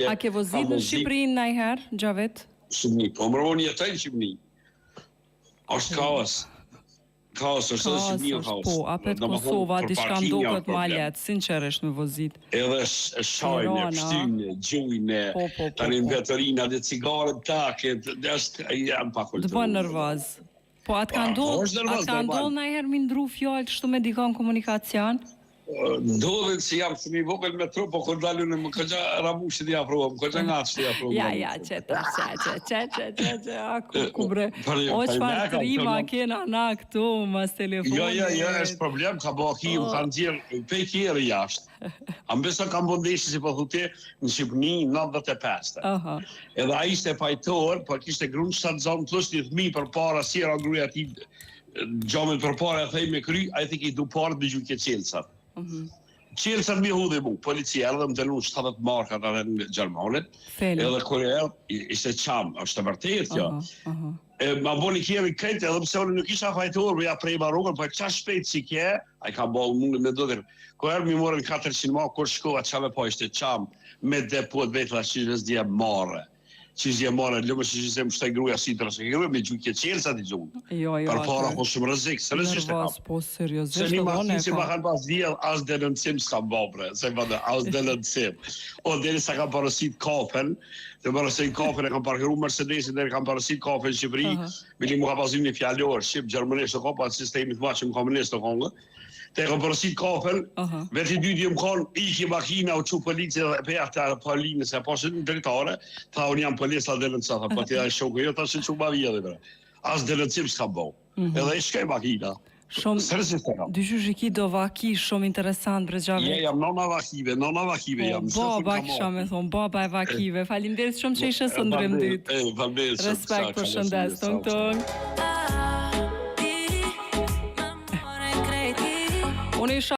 A ke vozit në Shqipëri ndonjëherë, Xhavet? Shumë, po më roni jetaj në Shqipëri. Është kaos. Kaos është edhe Shqipëria kaos. Po, apet Kosova, diçka ndoket ma letë, sinqerisht me vozit. Edhe shajnë, pështynë, gjujnë, tani në veterina dhe cigaret taket, është janë pa kulturë. Të bënë nervoz. Po atë ka ndodhë ndonjëherë mi ndru fjallë kështu me dikon komunikacion? Ndodhen si jam fëmi vogël me tru, po kur dalun më këgja ramushit ja provëm, këgja ngatë që ja provëm. Ja, ku bre, o qëfar trima kena na këtu, mas telefoni. Jo, është problem, ka bo aki, më kanë dzirë pej kjerë jashtë. Ambesa kam bëndeshë, si po thute, në Shqipëni 95. Edhe a ishte pajtor, po kishte grunë 7 zonë plus një thmi për para, sira gruja ti, gjomit për para, thej me kry, a i thik i du parë dhe gjuke qelsat. Qelsat mi hudhe mu, policia edhe më të lu 70 markat edhe në Gjermanit, edhe kërë ishte qamë, është të vërtet, jo. Ma boni kjeri këtë, edhe pëse unë nuk isha fajtor, me ja prej marokën, po qa shpejt si kje, a i ka bolë mundë me dodhër. Kërë mi morën 400 mark, kur shkova qave po ishte qamë, me depot vetla që zhja marë. Që zhja marë, lëmë që zhja më shtaj gruja si të rësë, gruja me gjukje qelsat i gjumë. Për para po shumë rëzik, se rëzishtë kam. Po seriosisht, se një mahtin që ma kanë pas vjell, as dhe në nësim s'kam bobre, se më dhe, as dhe në nësim. O, dhe sa kam parasit kafen, dhe parasit kafen e kam parkeru Mercedesin, dhe kam parasit kafen në Shqipëri, bili mu ka pasim një fjallor, Shqip, Gjermanisht të kopa, sistemit ma që më komunist të kongë. Te kam parasit kafen, veti dy më konë, iki makina u që polici dhe pe ata polinë, se pasë në drejtare, tha unë jam polis la dhe në nësa, tha pa tja e shokë, jo ta që që ma vje dhe as dhe në nësim s'ka bo. Edhe i shkaj makina. Dyqysh i ki do vaki shumë interesant, bre Xhavet. Jam nona vakive jam. Baba kisha me thonë, baba e vakive. Falimderit shumë që ishe së ndrym dytë. Respekt për shëndes, tëng. Unë isha